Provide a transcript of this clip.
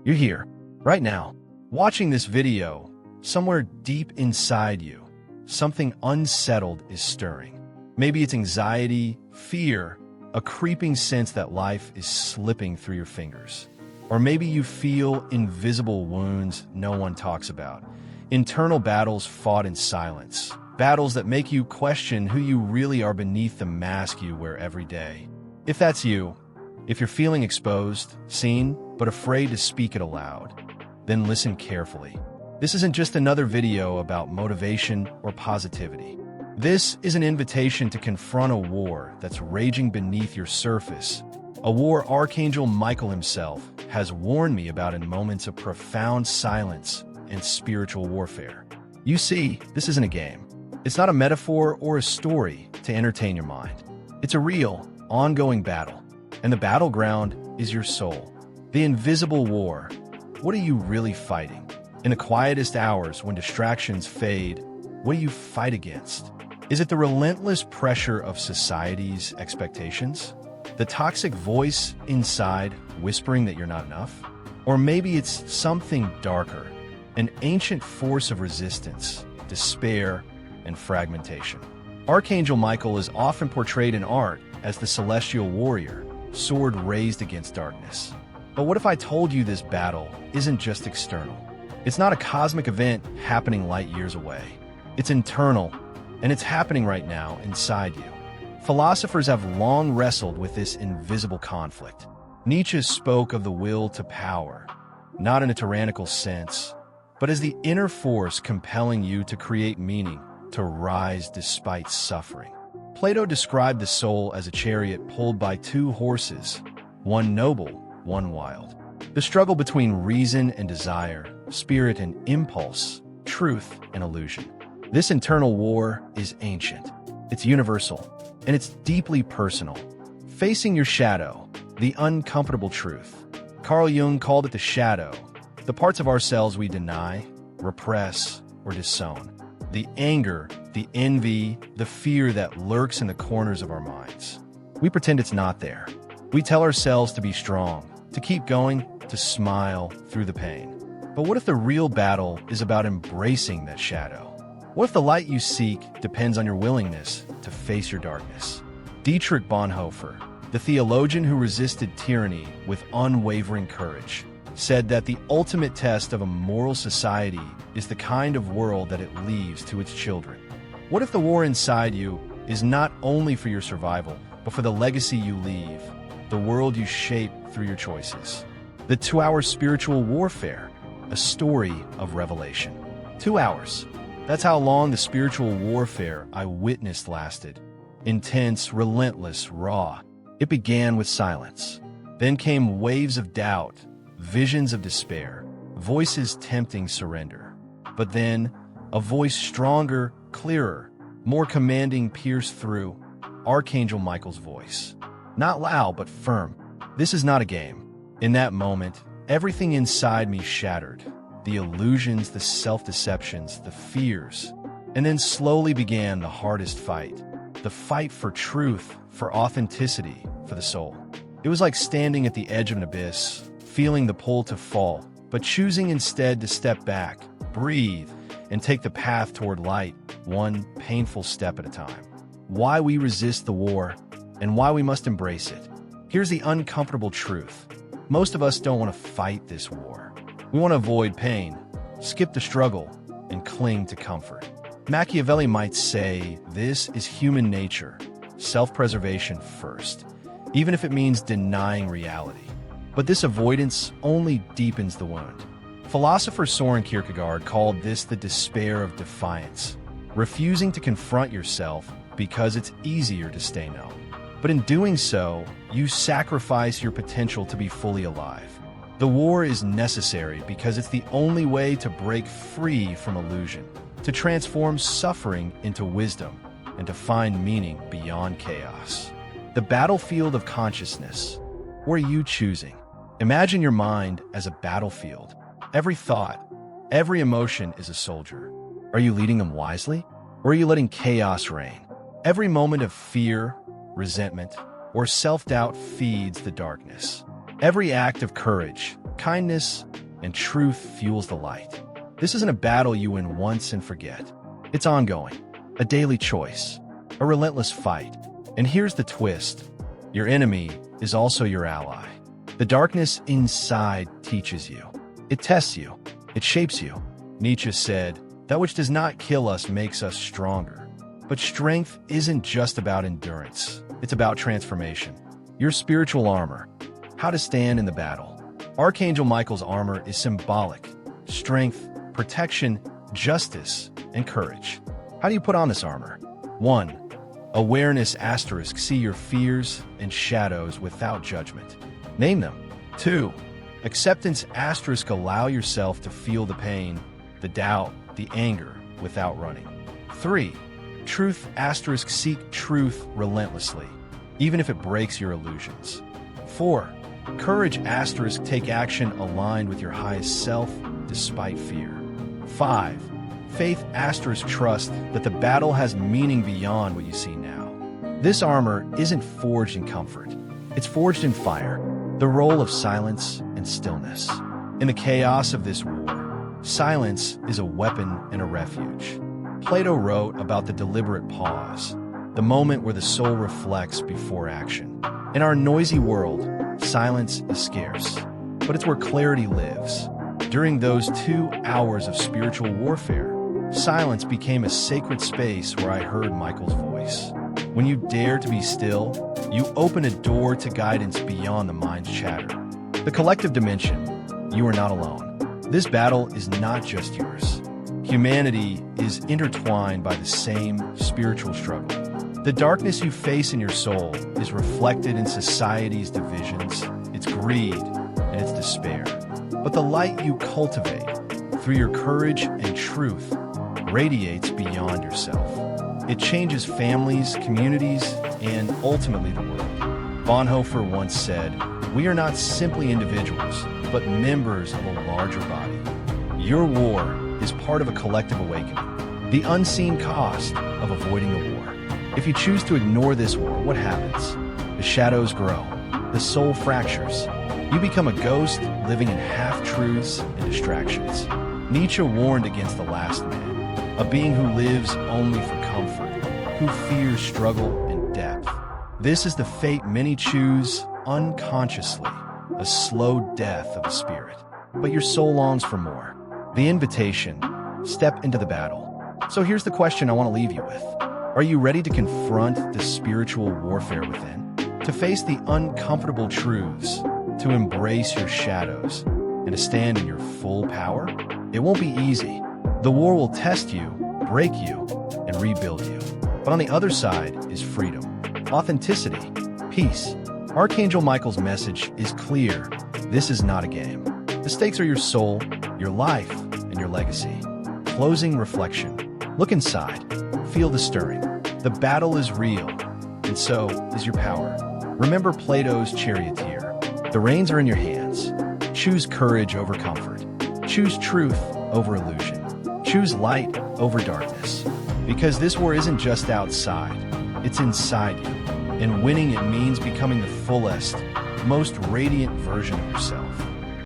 You're here, right now, watching this video. Somewhere deep inside you, something unsettled is stirring. Maybe it's anxiety, fear, a creeping sense that life is slipping through your fingers. Or maybe you feel invisible wounds no one talks about. Internal battles fought in silence. Battles that make you question who you really are beneath the mask you wear every day. If that's you, if you're feeling exposed, seen, but afraid to speak it aloud, then listen carefully. This isn't just another video about motivation or positivity. This is an invitation to confront a war that's raging beneath your surface, a war Archangel Michael himself has warned me about in moments of profound silence and spiritual warfare. You see, this isn't a game. It's not a metaphor or a story to entertain your mind. It's a real, ongoing battle, and the battleground is your soul. The invisible war. What are you really fighting? In the quietest hours when distractions fade, what do you fight against? Is it the relentless pressure of society's expectations? The toxic voice inside whispering that you're not enough? Or maybe it's something darker, an ancient force of resistance, despair, and fragmentation. Archangel Michael is often portrayed in art as the celestial warrior, sword raised against darkness. But what if I told you this battle isn't just external? It's not a cosmic event happening light years away. It's internal, and it's happening right now inside you. Philosophers have long wrestled with this invisible conflict. Nietzsche spoke of the will to power, not in a tyrannical sense, but as the inner force compelling you to create meaning, to rise despite suffering. Plato described the soul as a chariot pulled by two horses, one noble, one wild. The struggle between reason and desire, spirit and impulse, truth and illusion. This internal war is ancient, it's universal, and it's deeply personal. Facing your shadow, the uncomfortable truth. Carl Jung called it the shadow, the parts of ourselves we deny, repress, or disown. The anger, the envy, the fear that lurks in the corners of our minds. We pretend it's not there. We tell ourselves to be strong, to keep going, to smile through the pain. But what if the real battle is about embracing that shadow? What if the light you seek depends on your willingness to face your darkness? Dietrich Bonhoeffer, the theologian who resisted tyranny with unwavering courage, said that the ultimate test of a moral society is the kind of world that it leaves to its children. What if the war inside you is not only for your survival, but for the legacy you leave, the world you shape through your choices? The 2-hour spiritual warfare, a story of revelation. 2 hours. That's how long the spiritual warfare I witnessed lasted. Intense, relentless, raw. It began with silence. Then came waves of doubt, visions of despair, voices tempting surrender. But then, a voice stronger, clearer, more commanding pierced through. Archangel Michael's voice. Not loud, but firm. This is not a game. In that moment, everything inside me shattered. The illusions, the self-deceptions, the fears. And then slowly began the hardest fight. The fight for truth, for authenticity, for the soul. It was like standing at the edge of an abyss, feeling the pull to fall, but choosing instead to step back, breathe, and take the path toward light, one painful step at a time. Why we resist the war, and why we must embrace it. Here's the uncomfortable truth. Most of us don't want to fight this war. We want to avoid pain, skip the struggle, and cling to comfort. Machiavelli might say this is human nature, self-preservation first, even if it means denying reality. But this avoidance only deepens the wound. Philosopher Soren Kierkegaard called this the despair of defiance, refusing to confront yourself because it's easier to stay numb. But in doing so, you sacrifice your potential to be fully alive. The war is necessary because it's the only way to break free from illusion, to transform suffering into wisdom, and to find meaning beyond chaos. The battlefield of consciousness. What are you choosing? Imagine your mind as a battlefield. Every thought, every emotion is a soldier. Are you leading them wisely, or are you letting chaos reign? Every moment of fear, resentment, or self-doubt feeds the darkness. Every act of courage, kindness, and truth fuels the light. This isn't a battle you win once and forget. It's ongoing, a daily choice, a relentless fight. And here's the twist. Your enemy is also your ally. The darkness inside teaches you. It tests you. It shapes you. Nietzsche said, "That which does not kill us makes us stronger." But strength isn't just about endurance. It's about transformation. Your spiritual armor. How to stand in the battle. Archangel Michael's armor is symbolic. Strength, protection, justice, and courage. How do you put on this armor? 1. Awareness *, see your fears and shadows without judgment. Name them. 2. Acceptance *, allow yourself to feel the pain, the doubt, the anger without running. 3. Truth *, seek truth relentlessly, even if it breaks your illusions. 4. Courage *, take action aligned with your highest self despite fear. 5. Faith *, trust that the battle has meaning beyond what you see now. This armor isn't forged in comfort. It's forged in fire, the role of silence and stillness. In the chaos of this war, silence is a weapon and a refuge. Plato wrote about the deliberate pause, the moment where the soul reflects before action. In our noisy world, silence is scarce, but it's where clarity lives. During those 2 hours of spiritual warfare, silence became a sacred space where I heard Michael's voice. When you dare to be still, you open a door to guidance beyond the mind's chatter. The collective dimension, you are not alone. This battle is not just yours. Humanity is intertwined by the same spiritual struggle. The darkness you face in your soul is reflected in society's divisions, its greed, and its despair. But the light you cultivate through your courage and truth radiates beyond yourself. It changes families, communities, and ultimately the world. Bonhoeffer once said, "We are not simply individuals, but members of a larger body." Your war is part of a collective awakening, the unseen cost of avoiding the war. If you choose to ignore this war, what happens? The shadows grow, the soul fractures. You become a ghost living in half-truths and distractions. Nietzsche warned against the last man, a being who lives only for comfort, who fears struggle and depth. This is the fate many choose unconsciously, a slow death of the spirit. But your soul longs for more. The invitation, step into the battle. So here's the question I want to leave you with. Are you ready to confront the spiritual warfare within? To face the uncomfortable truths, to embrace your shadows, and to stand in your full power? It won't be easy. The war will test you, break you, and rebuild you. But on the other side is freedom, authenticity, peace. Archangel Michael's message is clear. This is not a game. The stakes are your soul, your life, and your legacy. Closing reflection. Look inside. Feel the stirring. The battle is real, and so is your power. Remember Plato's charioteer. The reins are in your hands. Choose courage over comfort. Choose truth over illusion. Choose light over darkness. Because this war isn't just outside, it's inside you. And winning it means becoming the fullest, most radiant version of yourself.